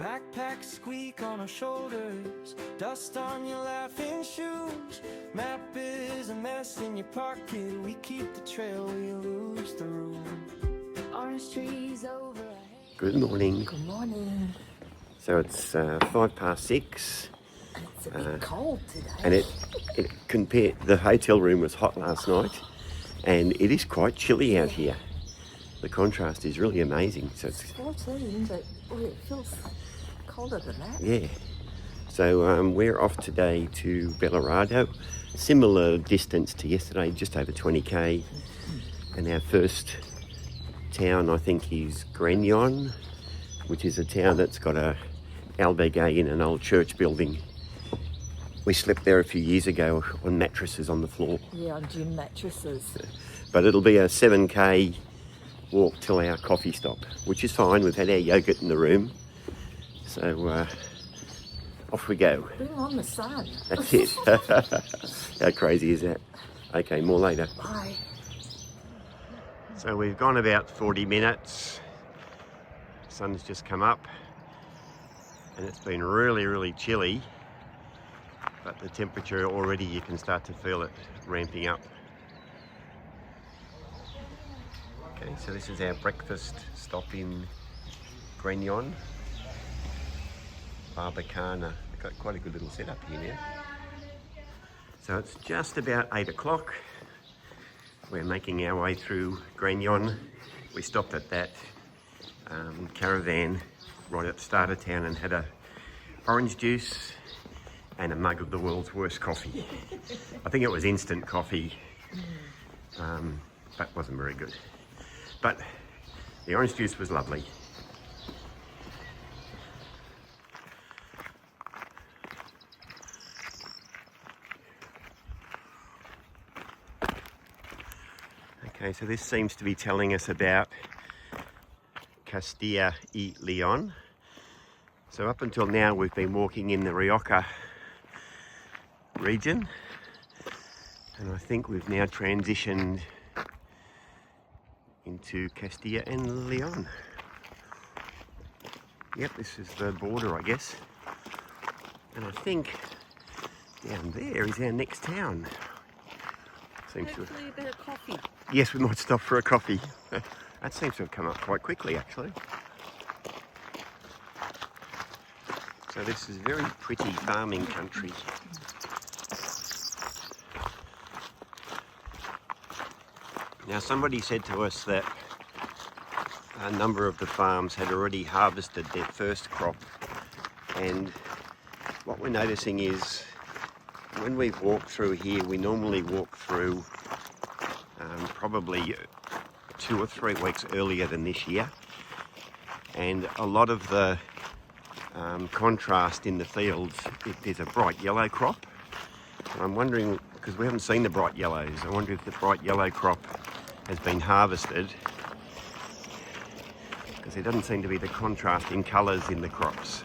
Backpack squeak on our shoulders, dust on your laughing shoes. Map is a mess in your pocket. We keep the trail, we lose the room. Orange trees over our heads. Good morning. Good morning. So it's 6:05. It's a bit cold today. And it compared, the hotel room was hot last night, and it is quite chilly out here. The contrast is really amazing. So it's 14, but it feels colder than that. Yeah. So we're off today to Belorado, similar distance to yesterday, just over 20k. And our first town, I think, is Grignon, which is a town that's got a albergue in an old church building. We slept there a few years ago on mattresses on the floor. Yeah, on gym mattresses. But it'll be a 7k walk till our coffee stop, which is fine. We've had our yogurt in the room. So off we go. Bring on the sun. That's it. How crazy is that? Okay, more later. Bye. So we've gone about 40 minutes. Sun's just come up and it's been really, really chilly. But the temperature already, you can start to feel it ramping up. Okay, so this is our breakfast stop in Grignon. Barbacana. We've got quite a good little setup here now. So it's just about 8 o'clock. We're making our way through Grignon. We stopped at that caravan right at the start of town and had a orange juice and a mug of the world's worst coffee. I think it was instant coffee, but wasn't very good. But the orange juice was lovely. Okay, so this seems to be telling us about Castilla y León. So up until now we've been walking in the Rioja region, and I think we've now transitioned into Castilla and León. Yep, this is the border, I guess. And I think down there is our next town. Hopefully a bit of coffee. Yes, we might stop for a coffee. That seems to have come up quite quickly, actually. So this is very pretty farming country. Now, somebody said to us that a number of the farms had already harvested their first crop, and what we're noticing is when we've walked through here, we normally walk through probably 2 or 3 weeks earlier than this year, and a lot of the contrast in the fields, there's a bright yellow crop, and I'm wondering, because we haven't seen the bright yellows, I wonder if the bright yellow crop has been harvested, because there doesn't seem to be the contrast in colours in the crops.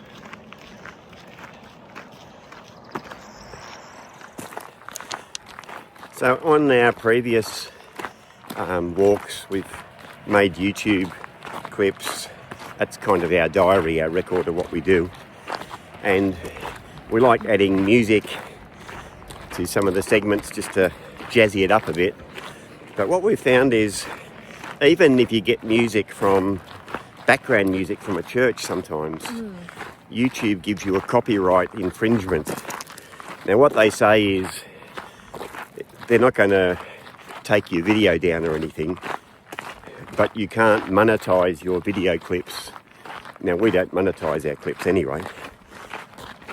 So on our previous walks, we've made YouTube clips. That's kind of our diary, our record of what we do. And we like adding music to some of the segments just to jazzy it up a bit. But what we've found is, even if you get music from, background music from a church sometimes, YouTube gives you a copyright infringement. Now what they say is, they're not going to take your video down or anything, but you can't monetize your video clips. Now, we don't monetize our clips anyway,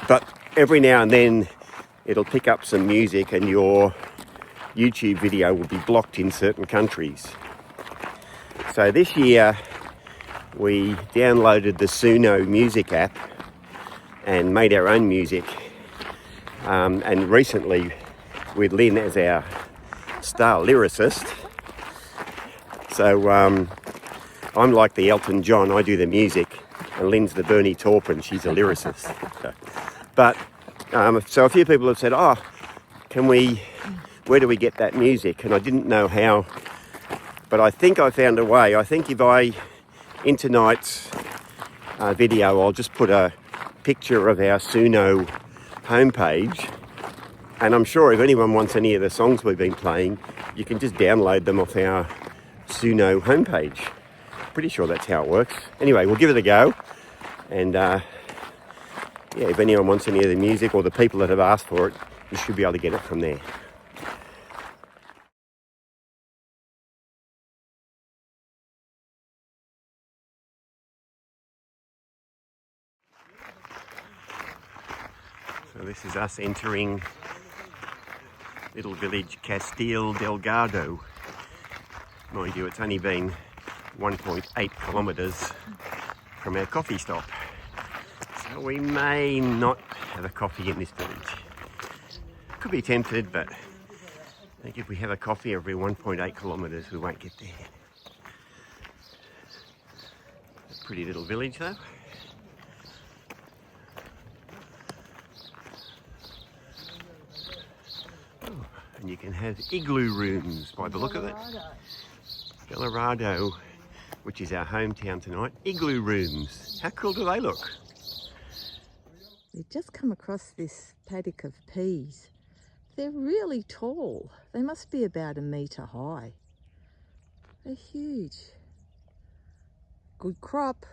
but every now and then it'll pick up some music and your YouTube video will be blocked in certain countries. So this year we downloaded the Suno music app and made our own music, and recently with Lynn as our star lyricist. So I'm like the Elton John, I do the music, and Lynn's the Bernie Taupin, she's a lyricist. But so a few people have said, oh, where do we get that music? And I didn't know how, but I think I found a way. I think if I, in tonight's video, I'll just put a picture of our Suno homepage, and I'm sure if anyone wants any of the songs we've been playing, you can just download them off our Suno homepage. Pretty sure that's how it works. Anyway, we'll give it a go, and yeah, if anyone wants any of the music or the people that have asked for it, you should be able to get it from there. So this is us entering little village Castil Delgado. Mind you, it's only been 1.8 kilometres from our coffee stop. So we may not have a coffee in this village. Could be tempted, but I think if we have a coffee every 1.8 kilometres, we won't get there. A pretty little village though. And you can have igloo rooms by the look of it. Belorado, which is our hometown tonight. Igloo rooms. How cool do they look? We've just come across this paddock of peas. They're really tall. They must be about 1 metre high. They're huge. Good crop.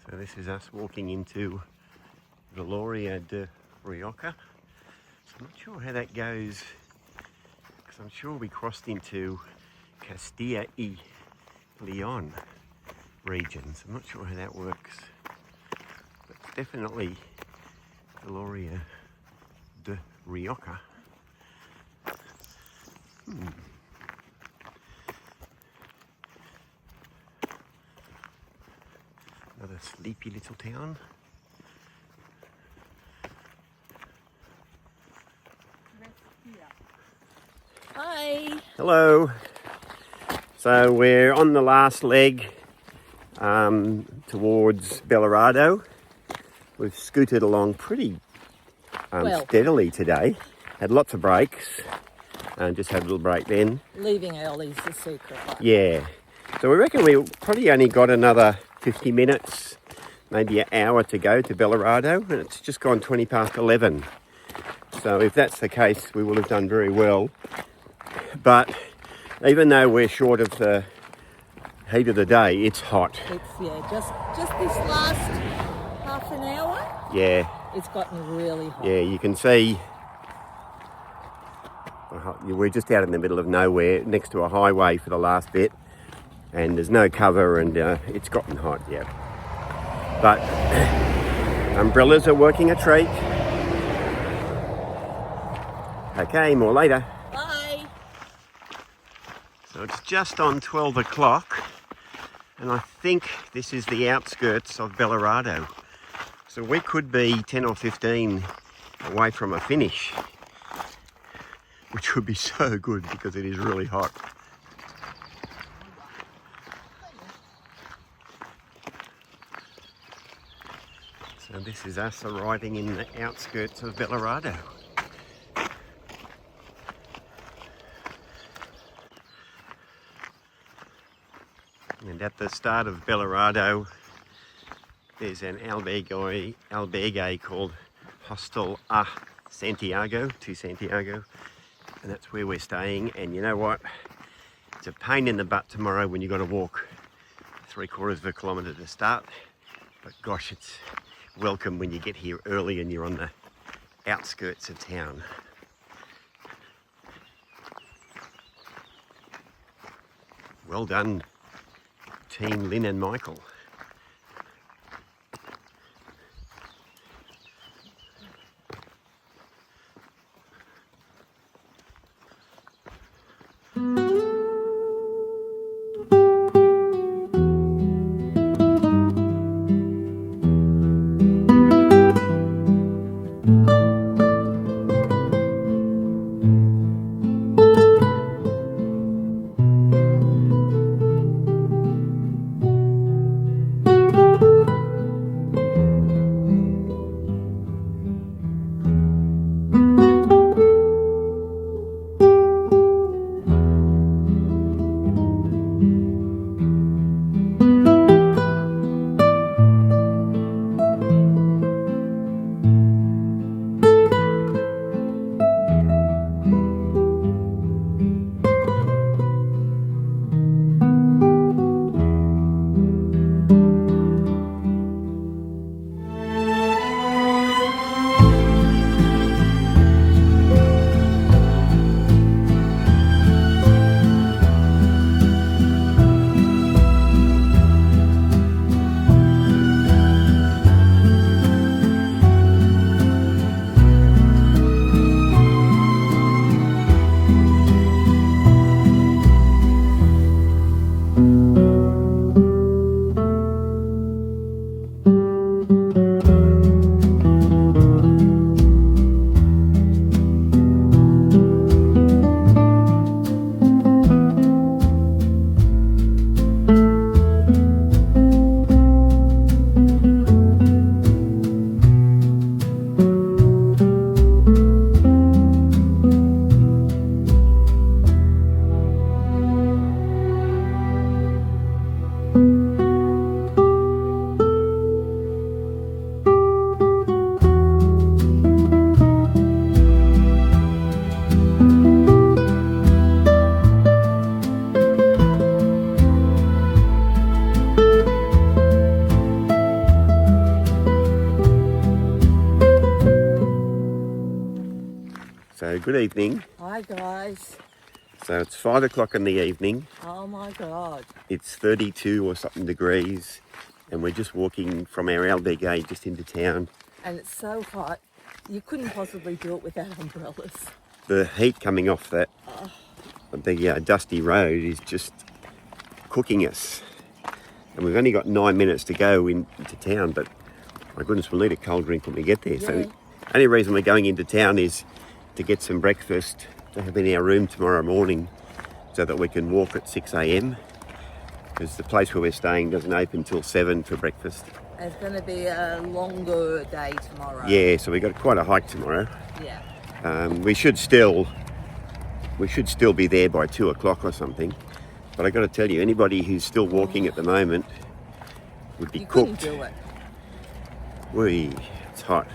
So this is us walking into Belorado de Rioja. So I'm not sure how that goes, because I'm sure we crossed into Castilla y Leon regions. I'm not sure how that works, but it's definitely Belorado de Rioja. Another sleepy little town. Hi. Hello. So we're on the last leg towards Belorado. We've scooted along pretty steadily today. Had lots of breaks. Just had a little break then. Leaving early is the secret. Yeah. So we reckon we probably only got another 50 minutes, maybe an hour to go to Belorado, and it's just gone 20 past 11. So if that's the case, we will have done very well. But even though we're short of the heat of the day, it's hot. It's, just this last half an hour. Yeah. It's gotten really hot. Yeah, you can see we're just out in the middle of nowhere next to a highway for the last bit, and there's no cover, and it's gotten hot, yeah. But umbrellas are working a treat. Okay, more later. Bye. So it's just on 12 o'clock, and I think this is the outskirts of Belorado. So we could be 10 or 15 away from a finish, which would be so good because it is really hot. So this is us arriving in the outskirts of Belorado. And at the start of Belorado, there's an albergue called Hostel a Santiago, to Santiago, and that's where we're staying. And you know what? It's a pain in the butt tomorrow when you've got to walk 3/4 of a kilometre to start, but gosh, it's welcome when you get here early and you're on the outskirts of town. Well done, Team Lynn and Michael. good evening. Hi guys. So it's 5 o'clock in the evening. Oh my God. It's 32 or something degrees, and we're just walking from our albergue just into town. And it's so hot, you couldn't possibly do it without umbrellas. The heat coming off the dusty road is just cooking us. And we've only got 9 minutes to go into town, but my goodness, we'll need a cold drink when we get there. Yeah. So the only reason we're going into town is to get some breakfast to have in our room tomorrow morning so that we can walk at 6 a.m. because the place where we're staying doesn't open till 7 for breakfast. It's going to be a longer day tomorrow. Yeah, so we've got quite a hike tomorrow. Yeah. We should still be there by 2 o'clock or something. But I got to tell you, anybody who's still walking at the moment would be cooked. Couldn't do it. It's hot.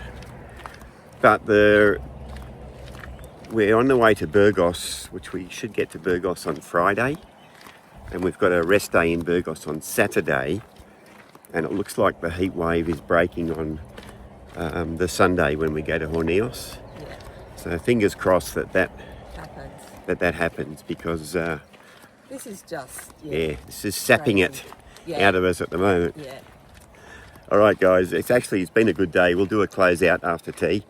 But we're on the way to Burgos, which we should get to Burgos on Friday. And we've got a rest day in Burgos on Saturday. And it looks like the heat wave is breaking on the Sunday when we go to Horneos. Yeah. So fingers crossed that Happens. happens because This is just, this is sapping crazy. it out of us at the moment. Yeah. All right, guys, it's been a good day. We'll do a closeout after tea.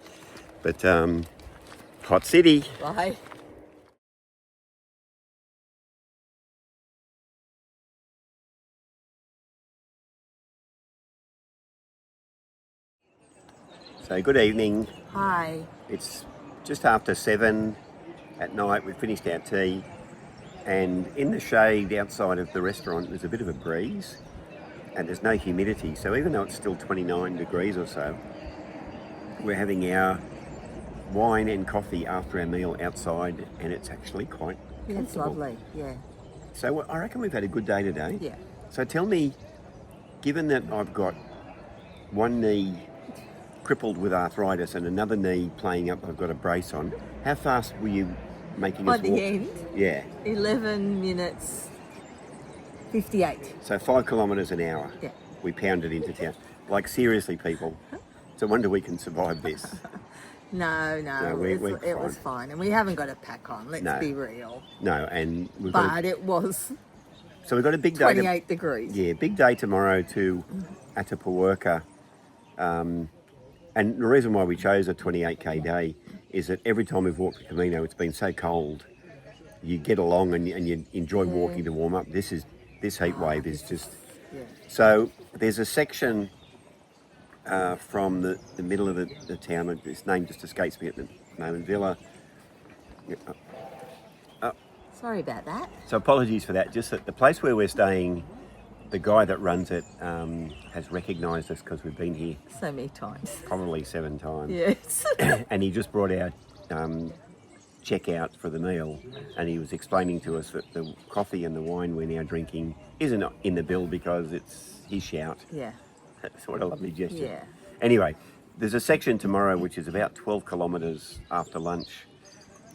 But hot city. Bye. So good evening. Hi. It's just after 7 at night. We've finished our tea. And in the shade outside of the restaurant, there's a bit of a breeze and there's no humidity. So even though it's still 29 degrees or so, we're having our wine and coffee after our meal outside, and it's actually quite comfortable. It's lovely, yeah. So I reckon we've had a good day today. Yeah. So tell me, given that I've got one knee crippled with arthritis and another knee playing up, I've got a brace on, how fast were you making By us the walk? end, Yeah. 11 minutes 58. So 5 kilometres an hour. Yeah. We pounded into town. Like, seriously, people, it's a wonder we can survive this. No, we're it was fine. And we haven't got a pack on, let's No. be real. No, and we've But got it was so we've got a big day. 28 degrees. Yeah, big day tomorrow to Atapuerca. And the reason why we chose a 28k day is that every time we've walked the Camino, it's been so cold. You get along and you enjoy walking to warm up. This heat wave is just... Yeah. So there's a section from the middle of the town, its name just escapes me at the moment, Villa. Sorry about that. So apologies for that, just that the place where we're staying, the guy that runs it has recognised us because we've been here So many times. probably 7 times. Yes. And he just brought our checkout for the meal, and he was explaining to us that the coffee and the wine we're now drinking isn't in the bill because it's his shout. Yeah. That's what a lovely gesture. Yeah. Anyway, there's a section tomorrow which is about 12 kilometres after lunch,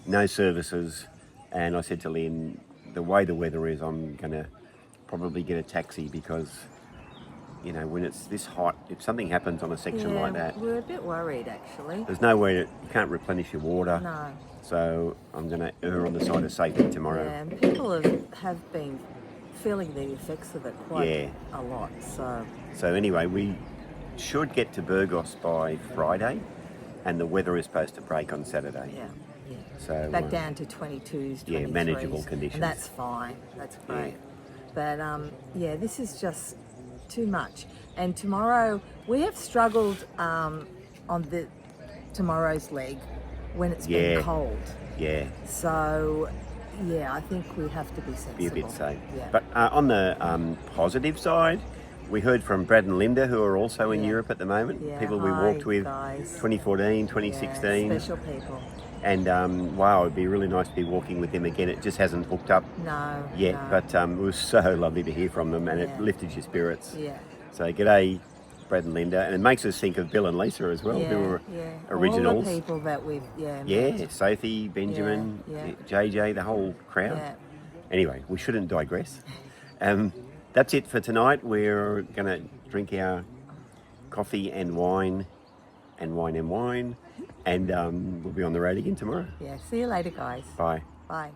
no services, and I said to Lynn, the way the weather is, I'm going to probably get a taxi because, you know, when it's this hot, if something happens on a section like that, We're a bit worried actually. there's no way you can't replenish your water. No. So I'm going to err on the side of safety tomorrow. Yeah, and people have been feeling the effects of it quite a lot. So anyway, we should get to Burgos by Friday, and the weather is supposed to break on Saturday. Yeah. So Back down to 22s, 23s. manageable conditions. And that's fine. That's great. But this is just too much. And tomorrow, we have struggled on tomorrow's leg when it's been cold. Yeah. So, I think we have to be sensible. Be a bit safe. Yeah. But on the positive side, we heard from Brad and Linda, who are also in Europe at the moment. Yeah, People we hi, walked with guys. 2014, 2016. Yeah, special people. And wow, it'd be really nice to be walking with them again. It just hasn't hooked up yet, No. but it was so lovely to hear from them, and it lifted your spirits. Yeah. So g'day, Brad and Linda, and it makes us think of Bill and Lisa as well, who were originals. All the people that we've Yeah, Sophie, Benjamin, JJ, the whole crowd. Yeah. Anyway, we shouldn't digress. That's it for tonight. We're going to drink our coffee and wine, And we'll be on the road again tomorrow. Yeah, see you later, guys. Bye. Bye.